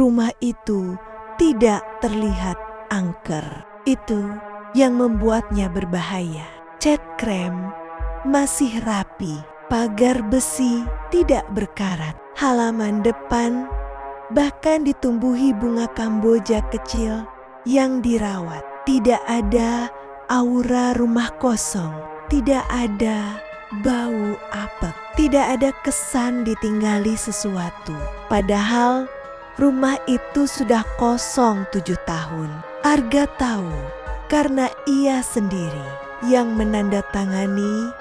Rumah itu tidak terlihat angker. Itu yang membuatnya berbahaya. Cat krem masih rapi, pagar besi tidak berkarat. Halaman depan bahkan ditumbuhi bunga kamboja kecil yang dirawat. Tidak ada aura rumah kosong, tidak ada bau apek, tidak ada kesan ditinggali sesuatu. Padahal rumah itu sudah kosong 7 tahun. Arga tahu karena ia sendiri yang menandatangani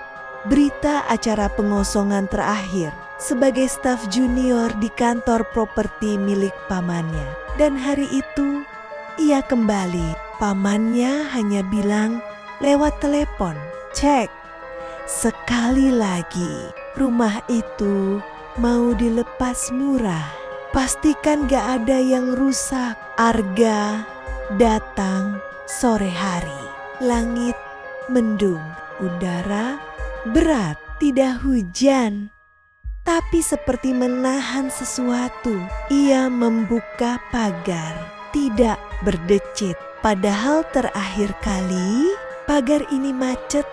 berita acara pengosongan terakhir sebagai staf junior di kantor properti milik pamannya. Dan hari itu ia kembali. Pamannya hanya bilang lewat telepon, "Cek, sekali lagi rumah itu mau dilepas murah. Pastikan gak ada yang rusak." Arga datang sore hari. Langit mendung, udara berat, tidak hujan. Tapi seperti menahan sesuatu, ia membuka pagar, tidak berdecit. Padahal terakhir kali pagar ini macet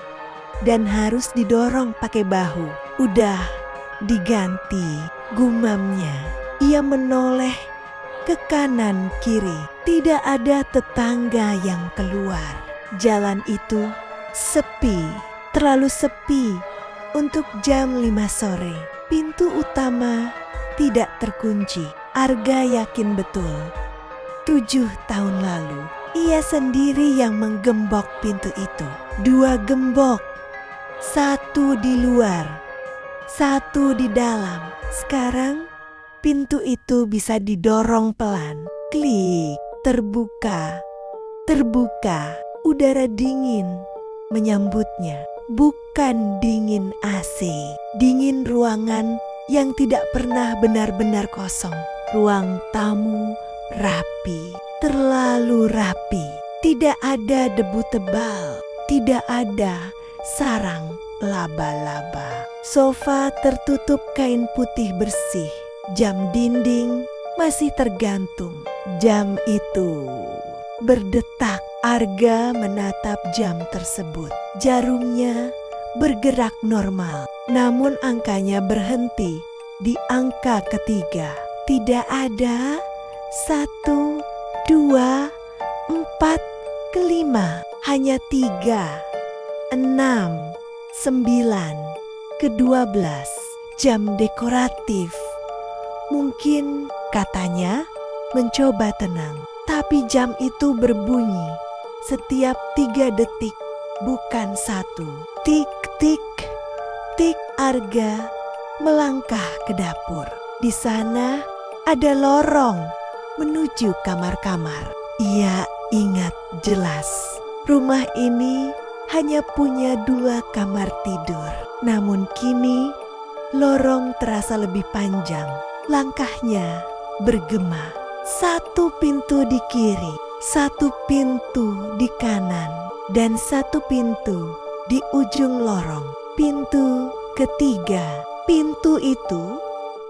dan harus didorong pakai bahu. Udah diganti, gumamnya. Ia menoleh ke kanan kiri. Tidak ada tetangga yang keluar. Jalan itu sepi, terlalu sepi untuk jam 5 sore. Pintu utama tidak terkunci. Arga yakin betul 7 tahun lalu ia sendiri yang menggembok pintu itu. 2 gembok, 1 di luar, 1 di dalam. Sekarang pintu itu bisa didorong pelan. Klik, terbuka. Udara dingin menyambutnya. Bukan dingin AC, dingin ruangan yang tidak pernah benar-benar kosong. Ruang tamu rapi, terlalu rapi. Tidak ada debu tebal, tidak ada sarang laba-laba. Sofa tertutup kain putih bersih. Jam dinding masih tergantung. Jam itu berdetak. Arga menatap jam tersebut. Jarumnya bergerak normal, namun angkanya berhenti di angka ketiga. Tidak ada 1, 2, 4, ke-5. Hanya 3, 6, 9, ke-12. Jam dekoratif. Mungkin, katanya, mencoba tenang. Tapi jam itu berbunyi setiap 3 detik, bukan 1. Tik, tik, tik. Arga melangkah ke dapur. Di sana ada lorong menuju kamar-kamar. Ia ingat jelas, rumah ini hanya punya 2 kamar tidur. Namun kini lorong terasa lebih panjang. Langkahnya bergema. 1 pintu di kiri, 1 pintu di kanan, dan 1 pintu di ujung lorong. Pintu ketiga. Pintu itu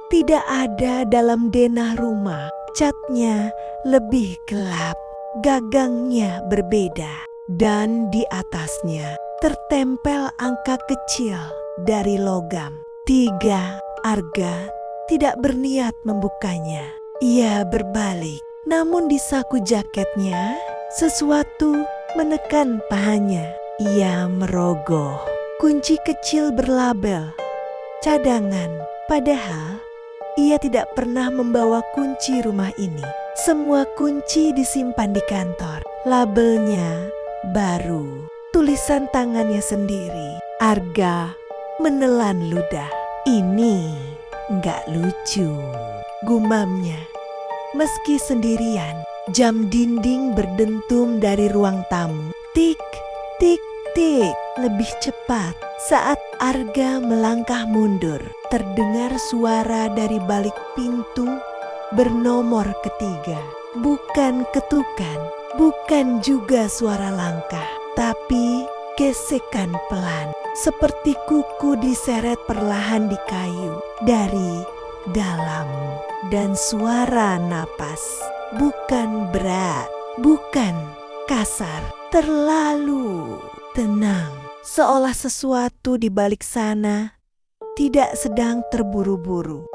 tidak ada dalam denah rumah. Catnya lebih gelap, gagangnya berbeda, dan di atasnya tertempel angka kecil dari logam. 3. Arga tidak berniat membukanya. Ia berbalik, namun di saku jaketnya sesuatu menekan pahanya. Ia merogoh. Kunci kecil berlabel cadangan. Padahal ia tidak pernah membawa kunci rumah ini. Semua kunci disimpan di kantor. Labelnya baru. Tulisan tangannya sendiri. Arga menelan ludah. Ini nggak lucu, gumamnya. Meski sendirian, jam dinding berdentum dari ruang tamu. Tik, tik, tik. Lebih cepat. Saat Arga melangkah mundur, terdengar suara dari balik pintu bernomor ketiga. Bukan ketukan, bukan juga suara langkah, tapi gesekan pelan. Seperti kuku diseret perlahan di kayu dari dalam, dan suara napas bukan berat, bukan kasar, terlalu tenang, seolah sesuatu di balik sana tidak sedang terburu-buru.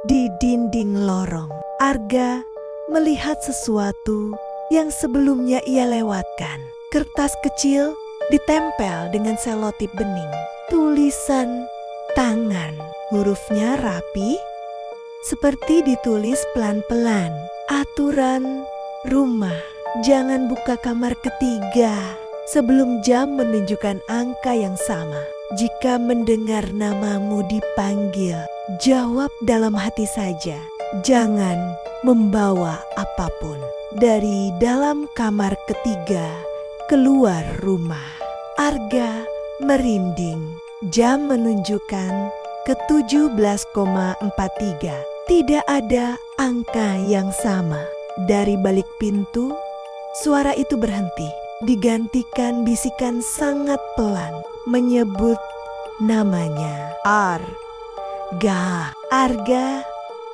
Di dinding lorong, Arga melihat sesuatu yang sebelumnya ia lewatkan. Kertas kecil ditempel dengan selotip bening. Tulisan tangan, hurufnya rapi, seperti ditulis pelan-pelan. Aturan rumah, jangan buka kamar ketiga sebelum jam menunjukkan angka yang sama. Jika mendengar namamu dipanggil, jawab dalam hati saja. Jangan membawa apapun dari dalam kamar ketiga keluar rumah. Arga merinding. Jam menunjukkan ke 17,43. Tidak ada angka yang sama. Dari balik pintu, suara itu berhenti. Digantikan bisikan sangat pelan menyebut namanya. Arga. Arga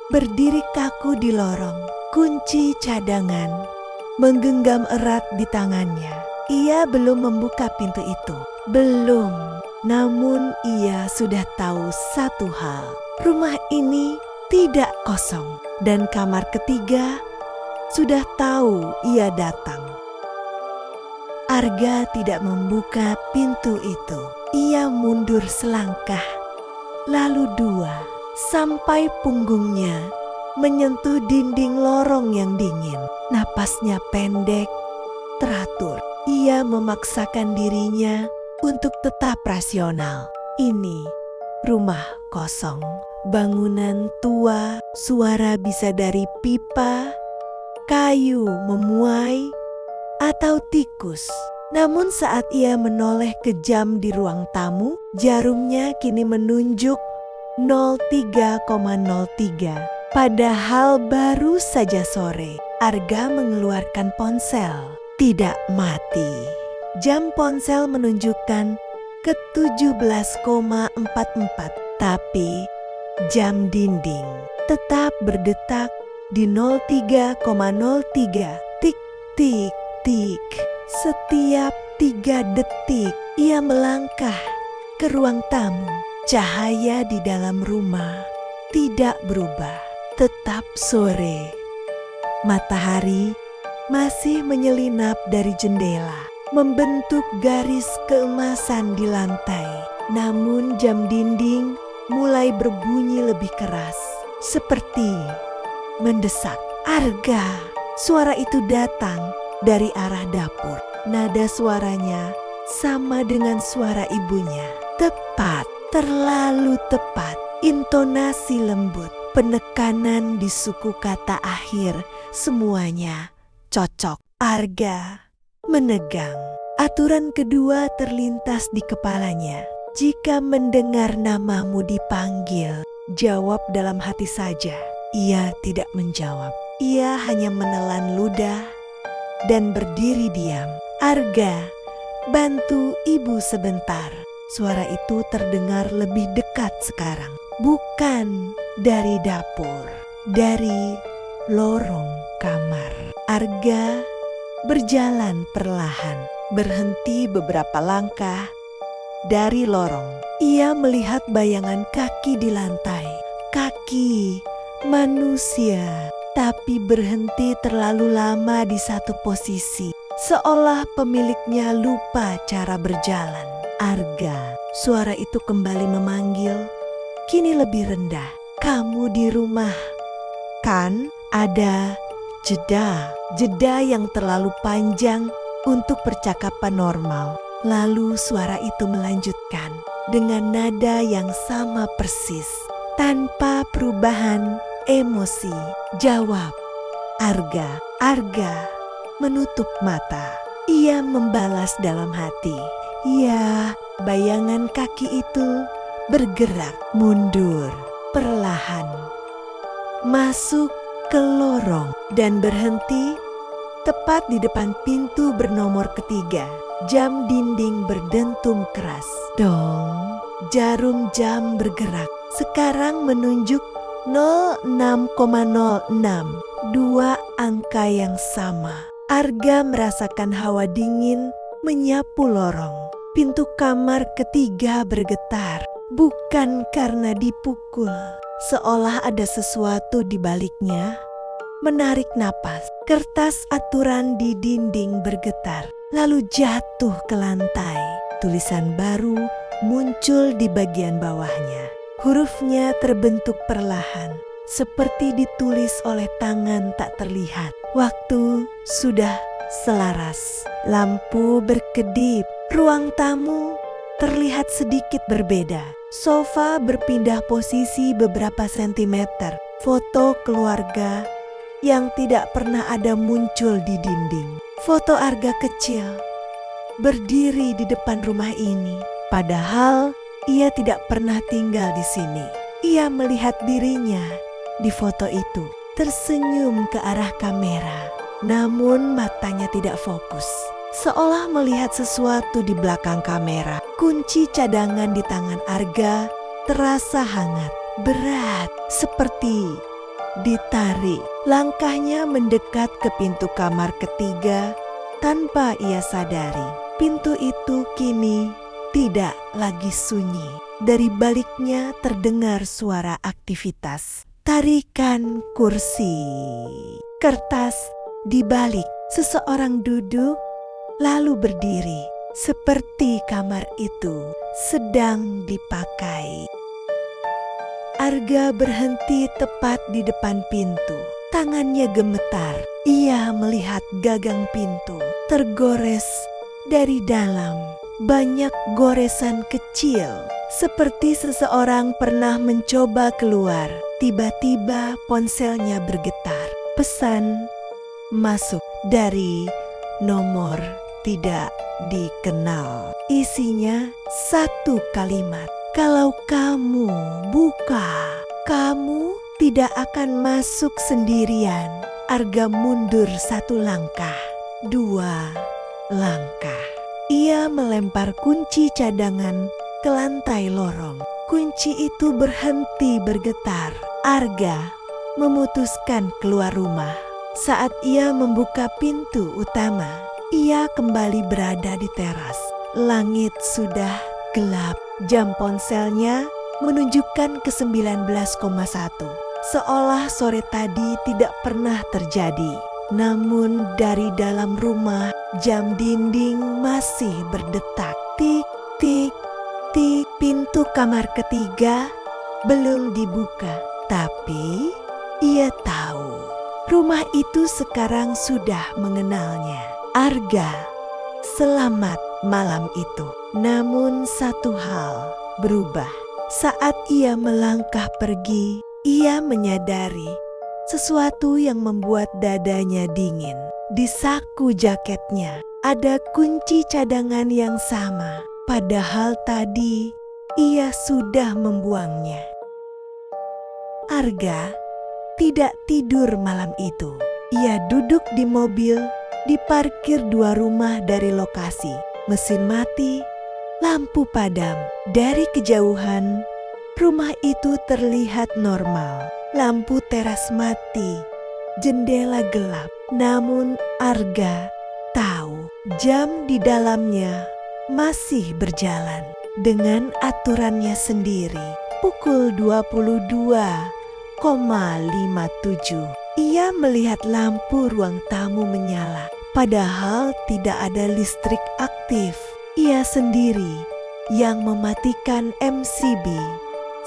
berdiri kaku di lorong. Kunci cadangan menggenggam erat di tangannya. Ia belum membuka pintu itu. Belum. Namun ia sudah tahu satu hal. Rumah ini tidak kosong. Dan kamar ketiga sudah tahu ia datang. Arga tidak membuka pintu itu. Ia mundur selangkah, lalu dua, sampai punggungnya menyentuh dinding lorong yang dingin. Napasnya pendek, teratur. Ia memaksakan dirinya untuk tetap rasional. Ini rumah kosong, bangunan tua, suara bisa dari pipa, kayu memuai, atau tikus. Namun saat ia menoleh ke jam di ruang tamu, jarumnya kini menunjuk 03,03. Padahal baru saja sore. Arga mengeluarkan ponsel. Tidak mati. Jam ponsel menunjukkan ke 17,44. Tapi jam dinding tetap berdetak di 03,03. Tik, tik, tik. Setiap 3 detik ia melangkah ke ruang tamu. Cahaya di dalam rumah tidak berubah, tetap sore. Matahari masih menyelinap dari jendela, membentuk garis keemasan di lantai. Namun jam dinding mulai berbunyi lebih keras, seperti mendesak. Arga, suara itu datang dari arah dapur. Nada suaranya sama dengan suara ibunya. Tepat, terlalu tepat. Intonasi lembut, penekanan di suku kata akhir, semuanya cocok. Arga menegang. Aturan kedua terlintas di kepalanya. Jika mendengar namamu dipanggil, jawab dalam hati saja. Ia tidak menjawab. Ia hanya menelan ludah dan berdiri diam. Arga, bantu ibu sebentar. Suara itu terdengar lebih dekat sekarang. Bukan dari dapur, dari lorong kamar. Arga berjalan perlahan, berhenti beberapa langkah dari lorong. Ia melihat bayangan kaki di lantai. Kaki manusia, tapi berhenti terlalu lama di satu posisi, seolah pemiliknya lupa cara berjalan. Arga, suara itu kembali memanggil, kini lebih rendah. Kamu di rumah, kan? Ada jeda yang terlalu panjang untuk percakapan normal. Lalu suara itu melanjutkan dengan nada yang sama persis, tanpa perubahan emosi. Jawab. Arga menutup mata. Ia membalas dalam hati. Ya, bayangan kaki itu bergerak mundur perlahan, masuk ke lorong dan berhenti tepat di depan pintu bernomor 3. Jam dinding berdentum keras. Dong, jarum jam bergerak. Sekarang menunjuk 06,06. Dua angka yang sama. Arga merasakan hawa dingin menyapu lorong. Pintu kamar ketiga bergetar. Bukan karena dipukul. Seolah ada sesuatu di baliknya. Menarik napas. Kertas aturan di dinding bergetar. Lalu jatuh ke lantai. Tulisan baru muncul di bagian bawahnya. Hurufnya terbentuk perlahan, seperti ditulis oleh tangan tak terlihat. Waktu sudah selaras. Lampu berkedip. Ruang tamu terlihat sedikit berbeda. Sofa berpindah posisi beberapa sentimeter. Foto keluarga yang tidak pernah ada muncul di dinding. Foto Arga kecil berdiri di depan rumah ini, padahal ia tidak pernah tinggal di sini. Ia melihat dirinya di foto itu, tersenyum ke arah kamera, namun matanya tidak fokus, seolah melihat sesuatu di belakang kamera. Kunci cadangan di tangan Arga terasa hangat, berat, seperti ditarik. Langkahnya mendekat ke pintu kamar ketiga tanpa ia sadari. Pintu itu kini tidak lagi sunyi. Dari baliknya terdengar suara aktivitas. Tarikan kursi. Kertas dibalik. Seseorang duduk lalu berdiri. Seperti kamar itu sedang dipakai. Arga berhenti tepat di depan pintu. Tangannya gemetar. Ia melihat gagang pintu tergores dari dalam. Banyak goresan kecil, seperti seseorang pernah mencoba keluar. Tiba-tiba ponselnya bergetar. Pesan masuk dari nomor tidak dikenal. Isinya satu kalimat. Kalau kamu buka, kamu tidak akan masuk sendirian. Arga mundur satu langkah, dua langkah. Ia melempar kunci cadangan ke lantai lorong. Kunci itu berhenti bergetar. Arga memutuskan keluar rumah. Saat ia membuka pintu utama, ia kembali berada di teras. Langit sudah gelap. Jam ponselnya menunjukkan ke 19,1. Seolah sore tadi tidak pernah terjadi. Namun dari dalam rumah, jam dinding masih berdetak. Tik, tik, tik. Pintu kamar ketiga belum dibuka. Tapi ia tahu rumah itu sekarang sudah mengenalnya. Arga selamat malam itu. Namun satu hal berubah. Saat ia melangkah pergi, ia menyadari sesuatu yang membuat dadanya dingin. Di saku jaketnya ada kunci cadangan yang sama, padahal tadi ia sudah membuangnya. Arga tidak tidur malam itu. Ia duduk di mobil, diparkir 2 rumah dari lokasi. Mesin mati, lampu padam. Dari kejauhan, rumah itu terlihat normal. Lampu teras mati, jendela gelap. Namun Arga tahu jam di dalamnya masih berjalan dengan aturannya sendiri. Pukul 22,57. Ia melihat lampu ruang tamu menyala. Padahal tidak ada listrik aktif. Ia sendiri yang mematikan MCB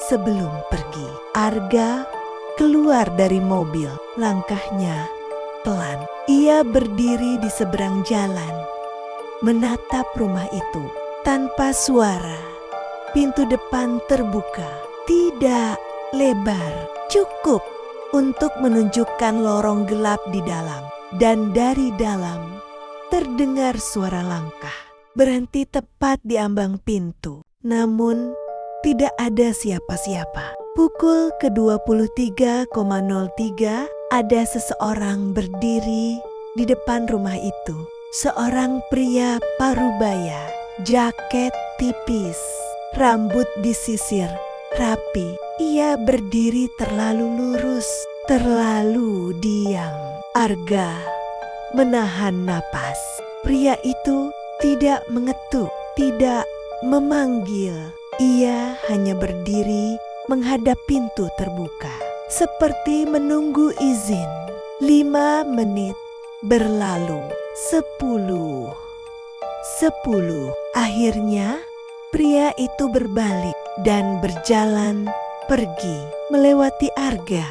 sebelum pergi. Arga keluar dari mobil. Langkahnya pelan. Ia berdiri di seberang jalan, menatap rumah itu tanpa suara. Pintu depan terbuka. Tidak lebar, cukup untuk menunjukkan lorong gelap di dalam. Dan dari dalam terdengar suara langkah. Berhenti tepat di ambang pintu. Namun tidak ada siapa-siapa. Pukul ke-23,03 ada seseorang berdiri di depan rumah itu. Seorang pria parubaya, jaket tipis, rambut disisir rapi. Ia berdiri terlalu lurus, terlalu diam. Arga menahan napas. Pria itu tidak mengetuk, tidak memanggil. Ia hanya berdiri menghadap pintu terbuka, seperti menunggu izin. 5 menit berlalu. 10. Akhirnya pria itu berbalik dan berjalan pergi melewati Arga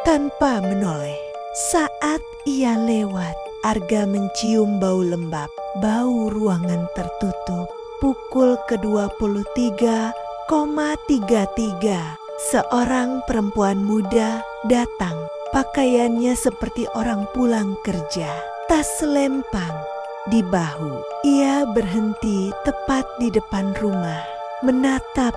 tanpa menoleh. Saat ia lewat, Arga mencium bau lembab, bau ruangan tertutup. Pukul ke-23,33, seorang perempuan muda datang. Pakaiannya seperti orang pulang kerja, tas selempang di bahu. Ia berhenti tepat di depan rumah, menatap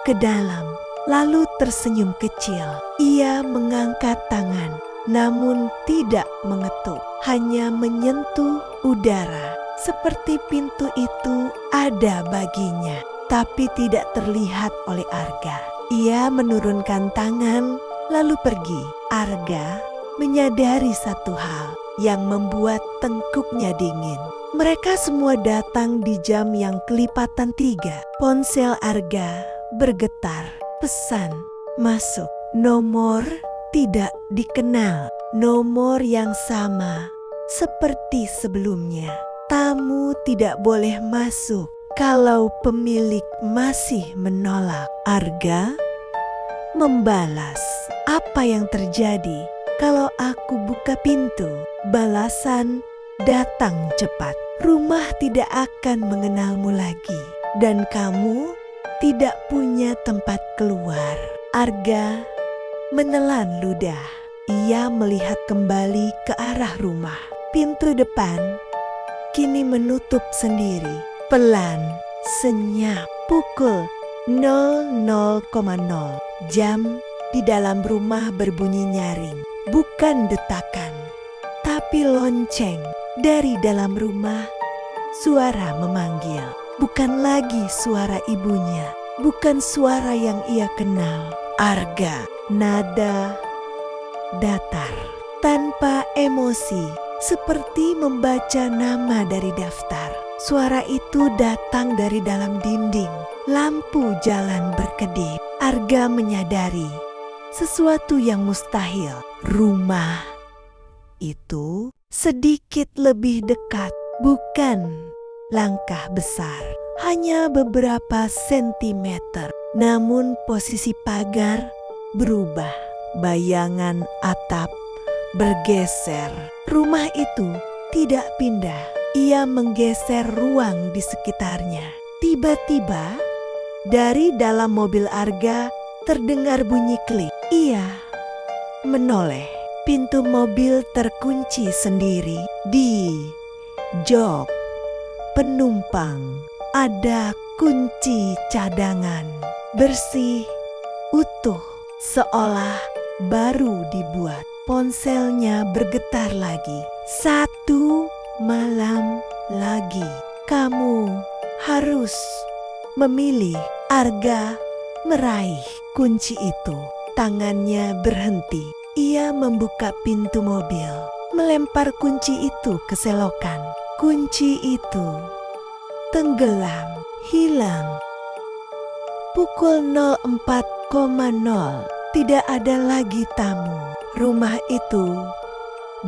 ke dalam, lalu tersenyum kecil. Ia mengangkat tangan, namun tidak mengetuk, hanya menyentuh udara. Seperti pintu itu ada baginya, tapi tidak terlihat oleh Arga. Ia menurunkan tangan, lalu pergi. Arga menyadari satu hal yang membuat tengkuknya dingin. Mereka semua datang di jam yang kelipatan 3. Ponsel Arga bergetar. Pesan masuk. Nomor tidak dikenal. Nomor yang sama seperti sebelumnya. Tamu tidak boleh masuk kalau pemilik masih menolak. Arga membalas, "Apa yang terjadi kalau aku buka pintu?" Balasan datang cepat. "Rumah tidak akan mengenalmu lagi dan kamu tidak punya tempat keluar." Arga menelan ludah. Ia melihat kembali ke arah rumah. Pintu depan kini menutup sendiri. Pelan, senyap. Pukul 00,0. Jam di dalam rumah berbunyi nyaring. Bukan detakan, tapi lonceng. Dari dalam rumah, suara memanggil. Bukan lagi suara ibunya, bukan suara yang ia kenal. Arga, nada datar, tanpa emosi, seperti membaca nama dari daftar. Suara itu datang dari dalam dinding. Lampu jalan berkedip. Arga menyadari sesuatu yang mustahil. Rumah itu sedikit lebih dekat, bukan langkah besar, hanya beberapa sentimeter. Namun posisi pagar berubah, bayangan atap bergeser. Rumah itu tidak pindah, ia menggeser ruang di sekitarnya. Tiba-tiba dari dalam mobil Arga terdengar bunyi klik. Ia menoleh. Pintu mobil terkunci sendiri. Di jok penumpang ada kunci cadangan, bersih, utuh, seolah baru dibuat. Ponselnya bergetar lagi. 1 malam lagi. Kamu harus memilih. Arga meraih kunci itu. Tangannya berhenti. Ia membuka pintu mobil, melempar kunci itu ke selokan. Kunci itu tenggelam, hilang. Pukul 04,0. Tidak ada lagi tamu. Rumah itu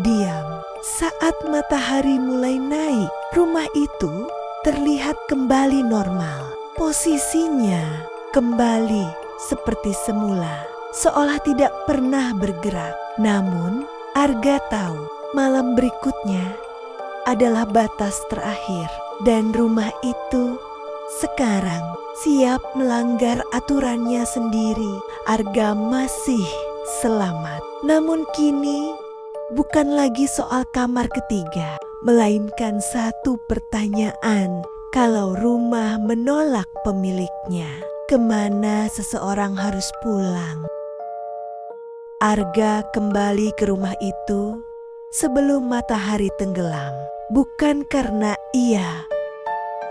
diam. Saat matahari mulai naik, rumah itu terlihat kembali normal. Posisinya kembali seperti semula, seolah tidak pernah bergerak. Namun Arga tahu malam berikutnya adalah batas terakhir, dan rumah itu sekarang siap melanggar aturannya sendiri. Arga masih selamat. Namun kini bukan lagi soal kamar ketiga, melainkan satu pertanyaan. Kalau rumah menolak pemiliknya, kemana seseorang harus pulang? Arga kembali ke rumah itu sebelum matahari tenggelam. bukan karena ia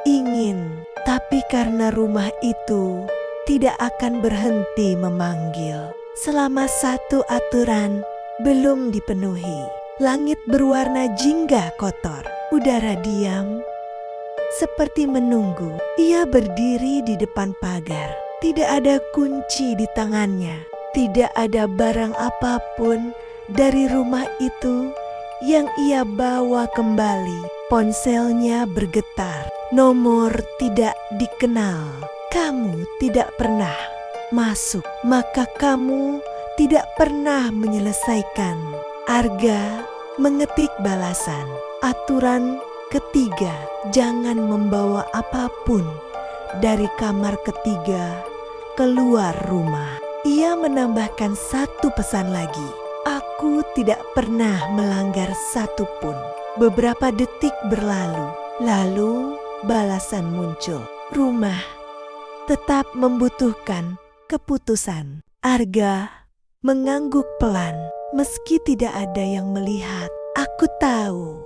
ingin, tapi karena rumah itu tidak akan berhenti memanggil selama satu aturan belum dipenuhi. Langit berwarna jingga kotor, udara diam, seperti menunggu. Ia berdiri di depan pagar, tidak ada kunci di tangannya, tidak ada barang apapun dari rumah itu yang ia bawa kembali. Ponselnya bergetar, nomor tidak dikenal. Kamu tidak pernah masuk, maka kamu tidak pernah menyelesaikan. Arga mengetik balasan. Aturan ketiga, jangan membawa apapun dari kamar ketiga keluar rumah. Ia menambahkan satu pesan lagi. Aku tidak pernah melanggar satupun. Beberapa detik berlalu, lalu balasan muncul. Rumah tetap membutuhkan keputusan. Arga mengangguk pelan, meski tidak ada yang melihat. Aku tahu,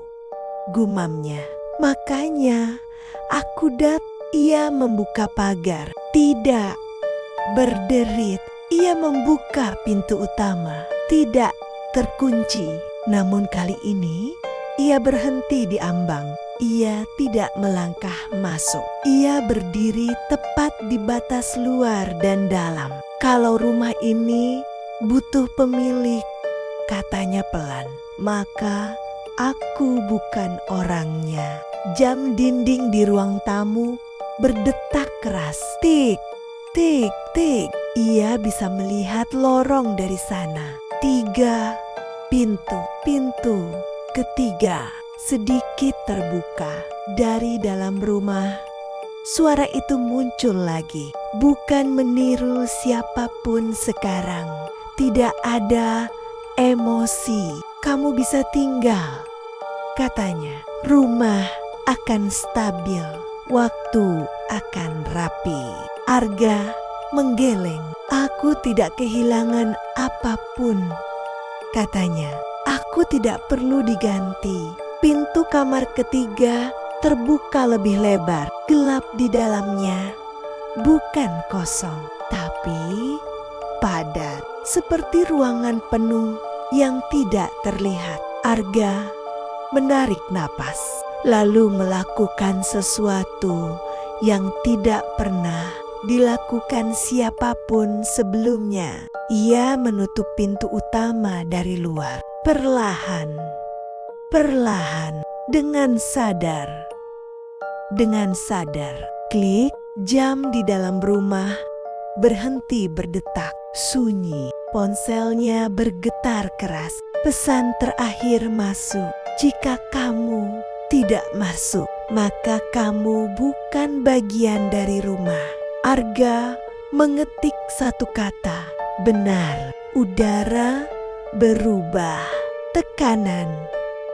gumamnya. Makanya aku ia membuka pagar. Tidak berderit, ia membuka pintu utama. Tidak terkunci, namun kali ini ia berhenti di ambang. Ia tidak melangkah masuk. Ia berdiri tepat di batas luar dan dalam. Kalau rumah ini butuh pemilik, katanya pelan, maka aku bukan orangnya. Jam dinding di ruang tamu berdetak keras. Tik, tik, tik. Ia bisa melihat lorong dari sana. 3 pintu. Pintu ketiga sedikit terbuka. Dari dalam rumah, suara itu muncul lagi. Bukan meniru siapapun sekarang. Tidak ada emosi. Kamu bisa tinggal, katanya. Rumah akan stabil. Waktu akan rapi. Arga menggeleng. Aku tidak kehilangan apapun, katanya. Aku tidak perlu diganti. Pintu kamar ketiga terbuka lebih lebar. Gelap di dalamnya, bukan kosong, tapi padat. Seperti ruangan penuh yang tidak terlihat. Arga menarik napas, lalu melakukan sesuatu yang tidak pernah dilakukan siapapun sebelumnya. Ia menutup pintu utama dari luar. Perlahan, perlahan, dengan sadar. Dengan sadar, klik. Jam di dalam rumah berhenti berdetak. Sunyi. Ponselnya bergetar keras. Pesan terakhir masuk. Jika kamu tidak masuk, maka kamu bukan bagian dari rumah. Arga mengetik satu kata. Benar. Udara berubah. Tekanan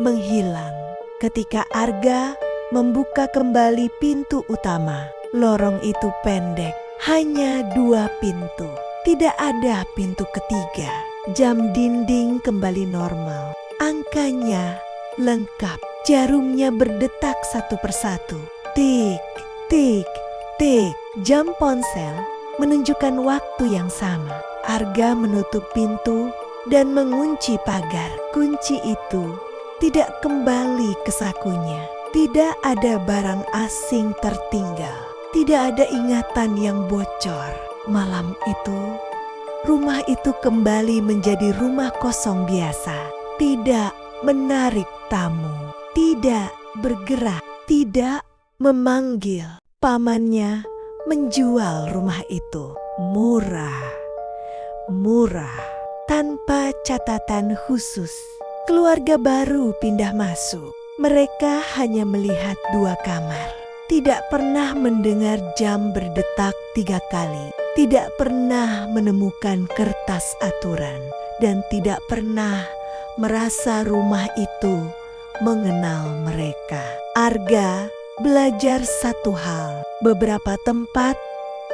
menghilang. Ketika Arga membuka kembali pintu utama, lorong itu pendek. Hanya 2 pintu. Tidak ada pintu ketiga. Jam dinding kembali normal. Angkanya lengkap. Jarumnya berdetak satu persatu. Tik, tik, tik. Jam ponsel menunjukkan waktu yang sama. Arga menutup pintu dan mengunci pagar. Kunci itu tidak kembali ke sakunya. Tidak ada barang asing tertinggal. Tidak ada ingatan yang bocor. Malam itu, rumah itu kembali menjadi rumah kosong biasa. Tidak menarik tamu. Tidak bergerak. Tidak memanggil. Pamannya menjual rumah itu. Murah. Murah. Tanpa catatan khusus. Keluarga baru pindah masuk. Mereka hanya melihat 2 kamar. Tidak pernah mendengar jam berdetak 3 kali. Tidak pernah menemukan kertas aturan. Dan tidak pernah merasa rumah itu mengenal mereka. Arga belajar satu hal. Beberapa tempat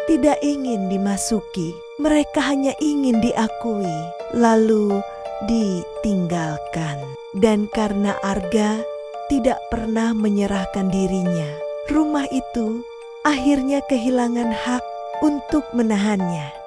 tidak ingin dimasuki. Mereka hanya ingin diakui, lalu ditinggalkan. Dan karena Arga tidak pernah menyerahkan dirinya. Rumah itu akhirnya kehilangan hak untuk menahannya.